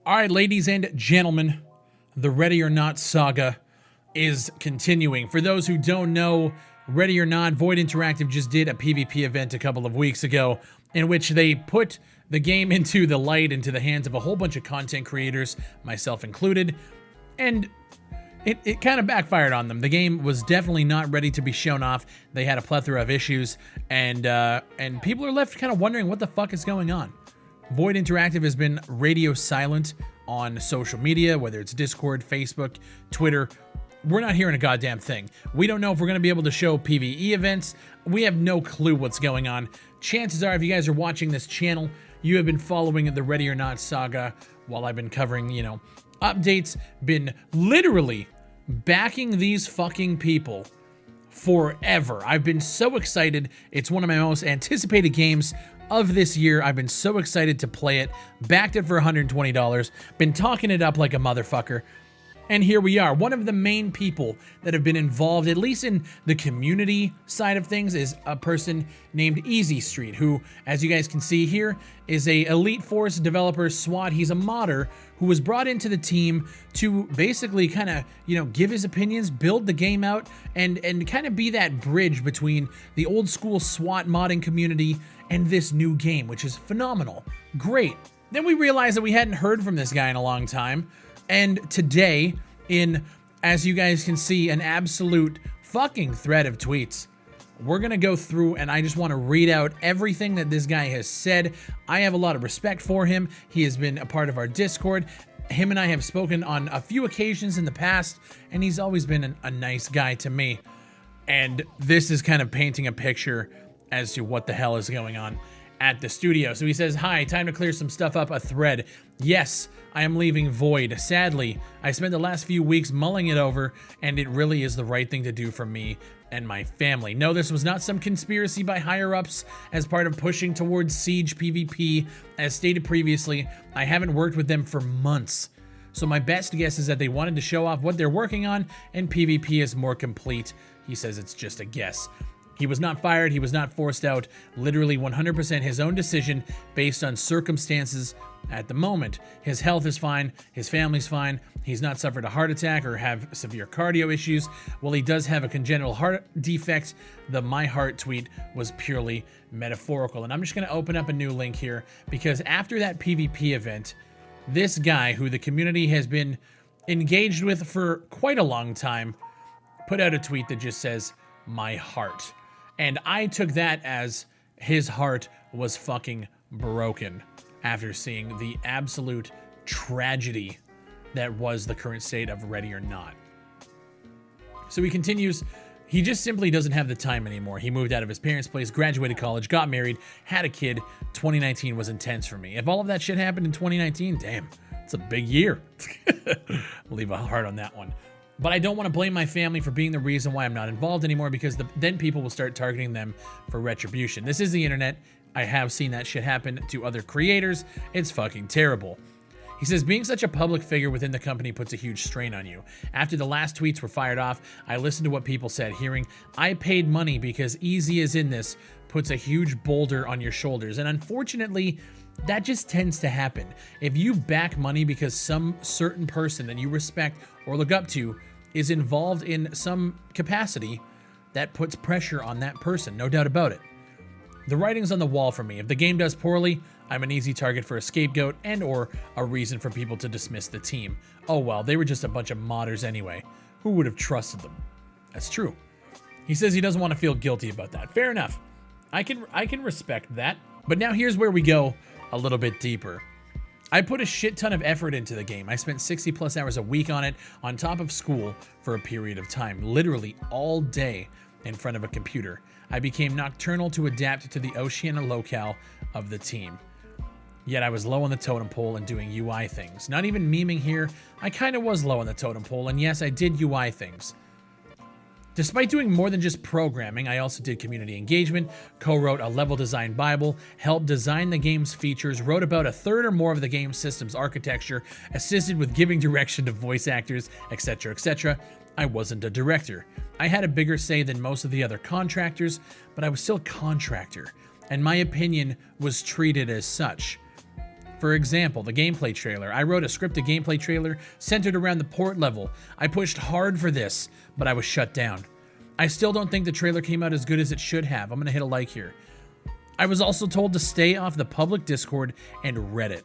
All right, ladies and gentlemen, the Ready or Not saga is continuing. For those who don't know, Ready or Not, Void Interactive just did a PvP event a couple of weeks ago in which they put the game into the light, into the hands of a whole bunch of content creators, myself included, and it kind of backfired on them. The game was definitely not ready to be shown off. They had a plethora of issues, and people are left kind of wondering what the fuck is going on. Void Interactive has been radio silent on social media, whether it's Discord, Facebook, Twitter. We're not hearing a goddamn thing. We don't know if we're going to be able to show PvE events. We have no clue what's going on. Chances are, if you guys are watching this channel, you have been following the Ready or Not saga while I've been covering, updates, been literally backing these fucking people forever. I've been so excited. It's one of my most anticipated games of this year. I've been so excited to play it. Backed it for $120. Been talking it up like a motherfucker. And here we are. One of the main people that have been involved, at least in the community side of things, is a person named Easy Street, who, as you guys can see here, is a Elite Force developer SWAT. He's a modder who was brought into the team to basically kind of, give his opinions, build the game out, and kind of be that bridge between the old school SWAT modding community and this new game, which is phenomenal. Great. Then we realized that we hadn't heard from this guy in a long time. And today, as you guys can see, an absolute fucking thread of tweets, we're going to go through, and I just want to read out everything that this guy has said. I have a lot of respect for him. He has been a part of our Discord. Him and I have spoken on a few occasions in the past, and he's always been a nice guy to me. And this is kind of painting a picture as to what the hell is going on at the studio. So he says, "Hi, time to clear some stuff up, a thread. Yes, I am leaving Void. Sadly, I spent the last few weeks mulling it over, and it really is the right thing to do for me and my family. No, this was not some conspiracy by higher-ups as part of pushing towards Siege PvP. As stated previously, I haven't worked with them for months. So my best guess is that they wanted to show off what they're working on, and PvP is more complete." He says it's just a guess. He was not fired, he was not forced out, literally 100% his own decision based on circumstances at the moment. His health is fine, his family's fine, he's not suffered a heart attack or have severe cardio issues. Well, he does have a congenital heart defect. The My Heart tweet was purely metaphorical. And I'm just going to open up a new link here because after that PvP event, this guy who the community has been engaged with for quite a long time put out a tweet that just says, "My heart." And I took that as his heart was fucking broken after seeing the absolute tragedy that was the current state of Ready or Not. So he continues, he just simply doesn't have the time anymore. He moved out of his parents' place, graduated college, got married, had a kid. 2019 was intense for me. If all of that shit happened in 2019, damn, it's a big year. Leave a heart on that one. But I don't want to blame my family for being the reason why I'm not involved anymore, because then people will start targeting them for retribution. This is the internet. I have seen that shit happen to other creators. It's fucking terrible. He says, being such a public figure within the company puts a huge strain on you. After the last tweets were fired off, I listened to what people said, hearing, I paid money because Easy is in this, puts a huge boulder on your shoulders. And unfortunately, that just tends to happen. If you back money because some certain person that you respect or look up to is involved in some capacity, that puts pressure on that person, no doubt about it. The writing's on the wall for me. If the game does poorly, I'm an easy target for a scapegoat and or a reason for people to dismiss the team. Oh well, they were just a bunch of modders anyway. Who would have trusted them? That's true. He says he doesn't want to feel guilty about that. Fair enough. I can respect that. But now here's where we go a little bit deeper. I put a shit ton of effort into the game. I spent 60 plus hours a week on it, on top of school for a period of time, literally all day in front of a computer. I became nocturnal to adapt to the Oceania locale of the team. Yet I was low on the totem pole and doing UI things. Not even memeing here, I kind of was low on the totem pole, and yes, I did UI things. Despite doing more than just programming, I also did community engagement, co-wrote a level design Bible, helped design the game's features, wrote about a third or more of the game's system's architecture, assisted with giving direction to voice actors, etc., etc. I wasn't a director. I had a bigger say than most of the other contractors, but I was still a contractor, and my opinion was treated as such. For example, the gameplay trailer. I wrote a scripted gameplay trailer centered around the port level. I pushed hard for this, but I was shut down. I still don't think the trailer came out as good as it should have. I'm gonna hit a like here. I was also told to stay off the public Discord and Reddit.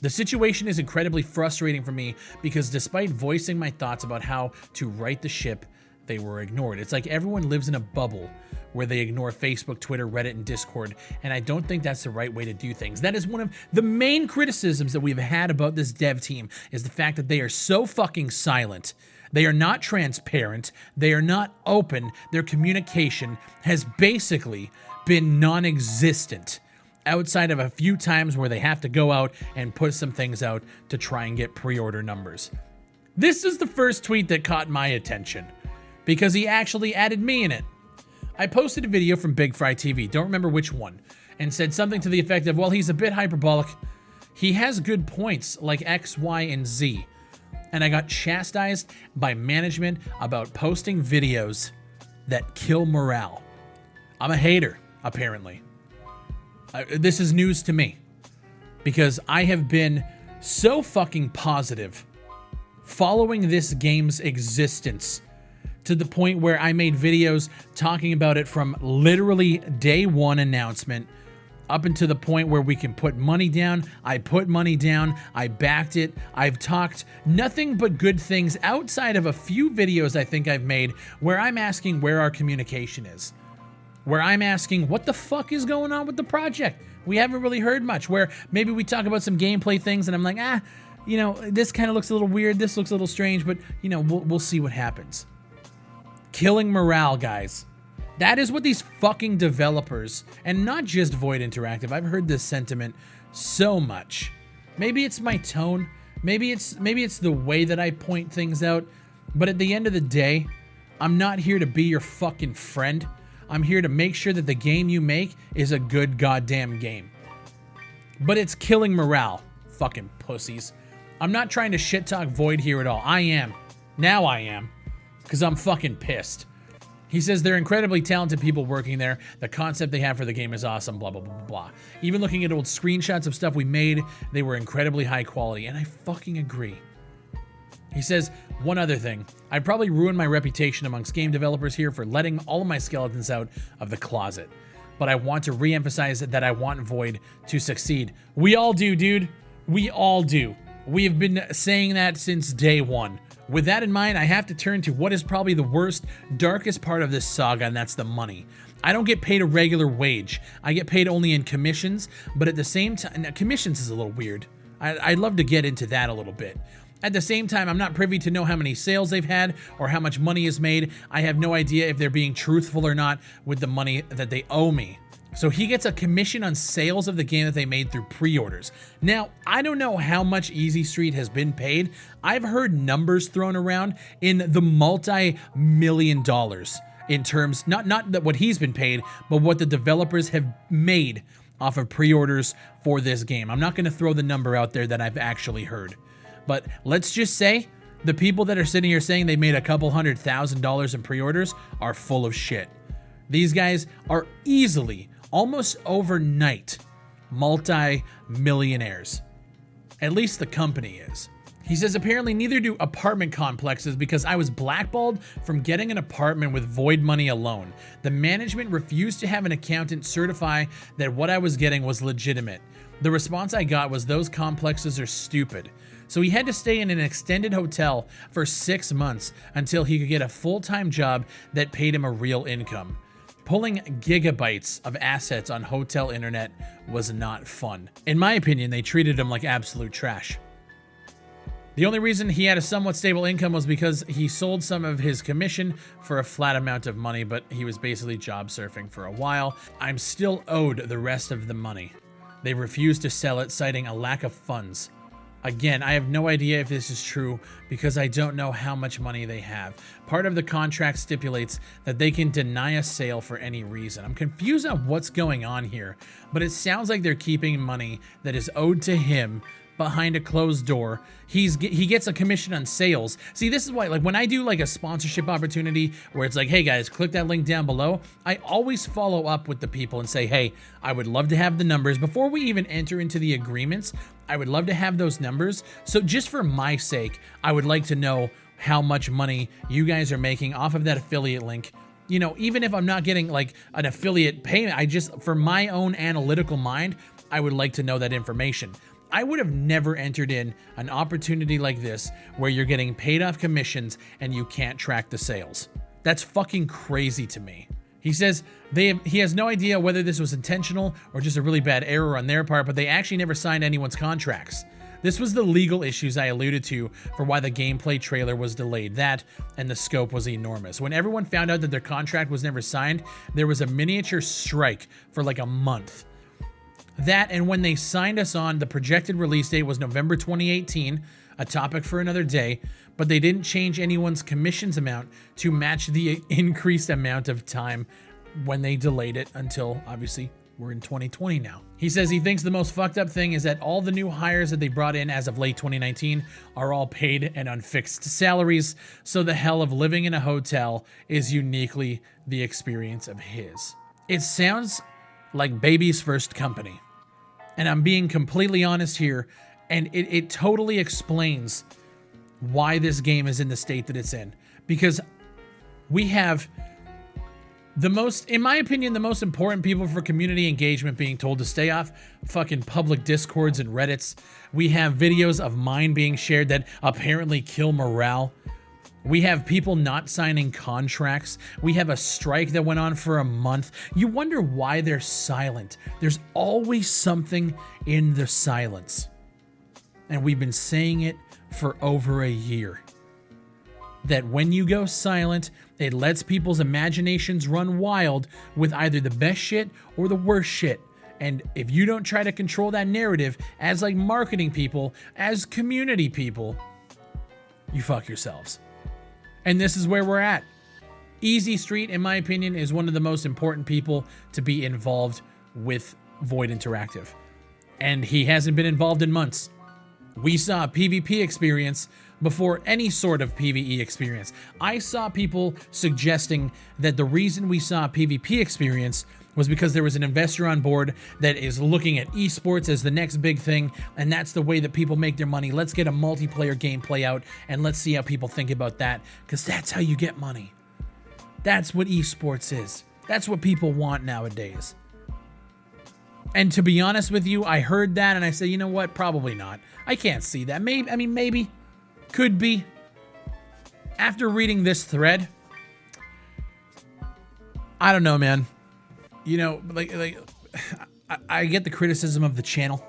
The situation is incredibly frustrating for me because despite voicing my thoughts about how to right the ship, they were ignored. It's like everyone lives in a bubble where they ignore Facebook, Twitter, Reddit, and Discord, and I don't think that's the right way to do things. That is one of the main criticisms that we've had about this dev team, is the fact that they are so fucking silent. They are not transparent. They are not open. Their communication has basically been non-existent, outside of a few times where they have to go out and put some things out to try and get pre-order numbers. This is the first tweet that caught my attention because he actually added me in it. I posted a video from BigfryTV, don't remember which one, and said something to the effect of, well, he's a bit hyperbolic. He has good points like X, Y, and Z. And I got chastised by management about posting videos that kill morale. I'm a hater, apparently. This is news to me because I have been so fucking positive following this game's existence to the point where I made videos talking about it from literally day one announcement up until the point where we can put money down. I put money down. I backed it. I've talked nothing but good things outside of a few videos I think I've made where I'm asking where our communication is. Where I'm asking, what the fuck is going on with the project? We haven't really heard much. Where maybe we talk about some gameplay things and I'm like, you know, this kind of looks a little weird. This looks a little strange, but, you know, we'll see what happens. Killing morale, guys. That is what these fucking developers, and not just Void Interactive, I've heard this sentiment so much. Maybe it's my tone. Maybe it's the way that I point things out. But at the end of the day, I'm not here to be your fucking friend. I'm here to make sure that the game you make is a good goddamn game. But it's killing morale, fucking pussies. I'm not trying to shit talk Void here at all. I am. Now I am. Because I'm fucking pissed. He says they're incredibly talented people working there. The concept they have for the game is awesome, blah, blah, blah, blah, blah. Even looking at old screenshots of stuff we made, they were incredibly high quality. And I fucking agree. He says, one other thing. I probably ruined my reputation amongst game developers here for letting all of my skeletons out of the closet. But I want to re-emphasize that I want Void to succeed. We all do, dude. We all do. We have been saying that since day one. With that in mind, I have to turn to what is probably the worst, darkest part of this saga, and that's the money. I don't get paid a regular wage. I get paid only in commissions, but at the same time, commissions is a little weird. I'd love to get into that a little bit. At the same time, I'm not privy to know how many sales they've had or how much money is made. I have no idea if they're being truthful or not with the money that they owe me. So he gets a commission on sales of the game that they made through pre-orders. Now, I don't know how much Easy Street has been paid. I've heard numbers thrown around in the multi-million dollars in terms, not that what he's been paid, but what the developers have made off of pre-orders for this game. I'm not going to throw the number out there that I've actually heard. But let's just say the people that are sitting here saying they made a couple $100,000 in pre-orders are full of shit. These guys are easily, almost overnight, multi-millionaires. At least the company is. He says apparently neither do apartment complexes because I was blackballed from getting an apartment with Void money alone. The management refused to have an accountant certify that what I was getting was legitimate. The response I got was those complexes are stupid. So he had to stay in an extended hotel for 6 months until he could get a full-time job that paid him a real income. Pulling gigabytes of assets on hotel internet was not fun. In my opinion, they treated him like absolute trash. The only reason he had a somewhat stable income was because he sold some of his commission for a flat amount of money, but he was basically job surfing for a while. I'm still owed the rest of the money. They refused to sell it, citing a lack of funds. Again, I have no idea if this is true because I don't know how much money they have. Part of the contract stipulates that they can deny a sale for any reason. I'm confused on what's going on here, but it sounds like they're keeping money that is owed to him behind a closed door. He gets a commission on sales. See, this is why, like, when I do like a sponsorship opportunity where it's like, hey guys, click that link down below, I always follow up with the people and say, hey, I would love to have the numbers before we even enter into the agreements. I would love to have those numbers. So just for my sake, I would like to know how much money you guys are making off of that affiliate link. You know, even if I'm not getting like an affiliate payment, I just, for my own analytical mind, I would like to know that information. I would have never entered in an opportunity like this where you're getting paid off commissions and you can't track the sales. That's fucking crazy to me. He says he has no idea whether this was intentional or just a really bad error on their part, but they actually never signed anyone's contracts. This was the legal issues I alluded to for why the gameplay trailer was delayed. That and the scope was enormous. When everyone found out that their contract was never signed, there was a miniature strike for like a month. That and when they signed us on, the projected release date was November 2018, a topic for another day, but they didn't change anyone's commissions amount to match the increased amount of time when they delayed it until, obviously, we're in 2020 now. He says he thinks the most fucked up thing is that all the new hires that they brought in as of late 2019 are all paid and on fixed salaries, so the hell of living in a hotel is uniquely the experience of his. It sounds like baby's first company. And I'm being completely honest here, and it totally explains why this game is in the state that it's in. Because we have the most, in my opinion, the most important people for community engagement being told to stay off fucking public discords and Reddits. We have videos of mine being shared that apparently kill morale. We have people not signing contracts. We have a strike that went on for a month. You wonder why they're silent. There's always something in the silence. And we've been saying it for over a year. That when you go silent, it lets people's imaginations run wild with either the best shit or the worst shit. And if you don't try to control that narrative as like marketing people, as community people, you fuck yourselves. And this is where we're at. Easy Street, in my opinion, is one of the most important people to be involved with Void Interactive. And he hasn't been involved in months. We saw a PvP experience before any sort of PvE experience. I saw people suggesting that the reason we saw a PvP experience was because there was an investor on board that is looking at esports as the next big thing, and that's the way that people make their money. Let's get a multiplayer gameplay out, and let's see how people think about that, because that's how you get money. That's what esports is. That's what people want nowadays. And to be honest with you, I heard that, and I said, you know what? Probably not. I can't see that. Maybe, I mean, maybe. Could be. After reading this thread, I don't know, man. You know, I get the criticism of the channel.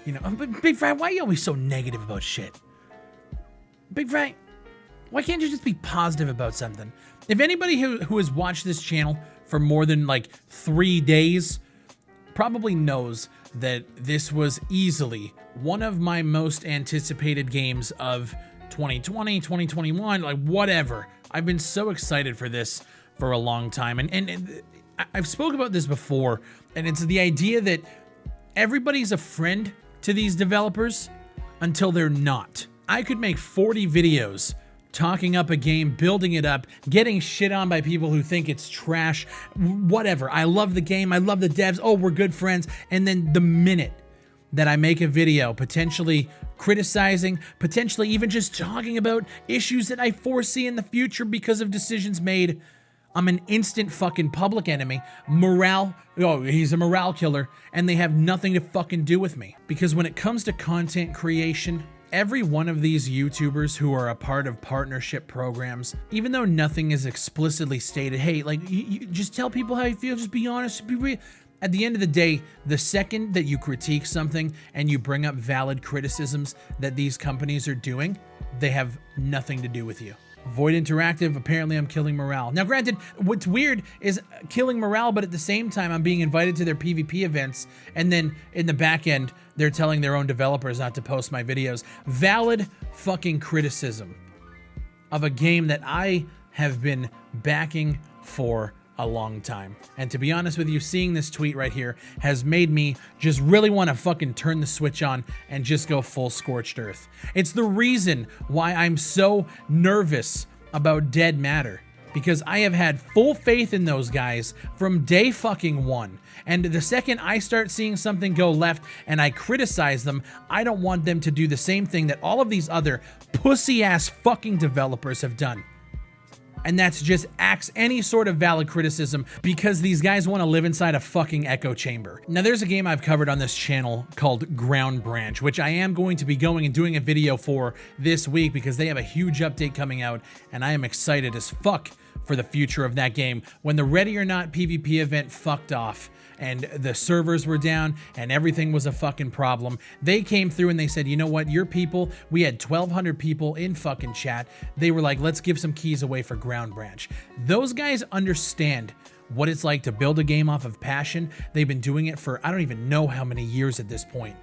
You know, but Big Fry, why are you always so negative about shit? Big Fry, why can't you just be positive about something? If anybody who has watched this channel for more than like 3 days probably knows that this was easily one of my most anticipated games of 2020, 2021, like whatever. I've been so excited for this for a long time. And I've spoke about this before, and it's the idea that everybody's a friend to these developers until they're not. I could make 40 videos talking up a game, building it up, getting shit on by people who think it's trash, whatever. I love the game, I love the devs, oh, we're good friends. And then the minute that I make a video potentially criticizing, potentially even just talking about issues that I foresee in the future because of decisions made, I'm an instant fucking public enemy. Morale, oh, he's a morale killer, and they have nothing to fucking do with me. Because when it comes to content creation, every one of these YouTubers who are a part of partnership programs, even though nothing is explicitly stated, hey, like, you just tell people how you feel, just be honest, be real. At the end of the day, the second that you critique something and you bring up valid criticisms that these companies are doing, they have nothing to do with you. Void Interactive, apparently I'm killing morale. Now granted, what's weird is killing morale, but at the same time I'm being invited to their PvP events, and then in the back end, they're telling their own developers not to post my videos. Valid fucking criticism of a game that I have been backing for a long time. And to be honest with you, seeing this tweet right here has made me just really want to fucking turn the switch on and just go full scorched earth. It's the reason why I'm so nervous about Dead Matter, because I have had full faith in those guys from day fucking one. And the second I start seeing something go left and I criticize them, I don't want them to do the same thing that all of these other pussy-ass fucking developers have done. And that's just axe any sort of valid criticism, because these guys want to live inside a fucking echo chamber. Now, there's a game I've covered on this channel called Ground Branch, which I am going to be going and doing a video for this week because they have a huge update coming out, and I am excited as fuck for the future of that game. When the Ready or Not PvP event fucked off and the servers were down and everything was a fucking problem, they came through and they said, you know what, your people, we had 1,200 people in fucking chat. They were like, let's give some keys away for Ground Branch. Those guys understand what it's like to build a game off of passion. They've been doing it for I don't even know how many years at this point.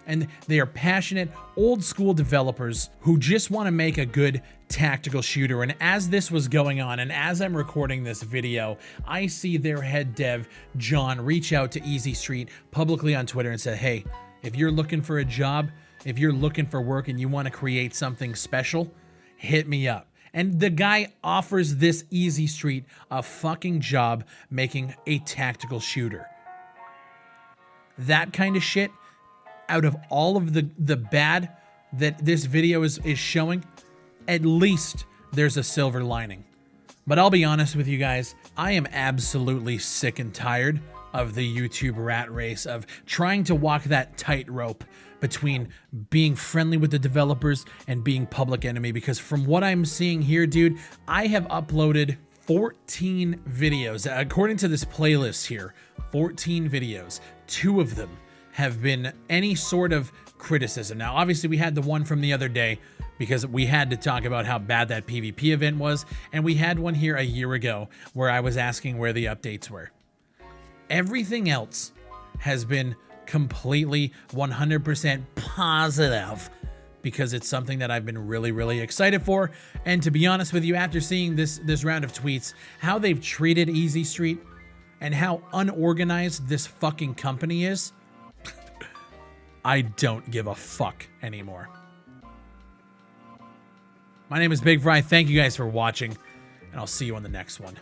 And they are passionate, old school developers who just want to make a good tactical shooter. And as this was going on, and as I'm recording this video, I see their head dev, John, reach out to Easy Street publicly on Twitter and said, hey, if you're looking for a job, if you're looking for work and you want to create something special, hit me up. And the guy offers this Easy Street a fucking job making a tactical shooter. That kind of shit, out of all of the bad that this video is showing, at least there's a silver lining. But I'll be honest with you guys, I am absolutely sick and tired of the YouTube rat race, of trying to walk that tightrope between being friendly with the developers and being public enemy. Because from what I'm seeing here, dude, I have uploaded 14 videos. According to this playlist here, 14 videos. 2 of them have been any sort of criticism. Now, obviously, we had the one from the other day because we had to talk about how bad that PvP event was, and we had one here a year ago where I was asking where the updates were. Everything else has been completely 100% positive because it's something that I've been really, really excited for. And to be honest with you, after seeing this round of tweets, how they've treated Easy Street and how unorganized this fucking company is, I don't give a fuck anymore. My name is BigFry. Thank you guys for watching, and I'll see you on the next one.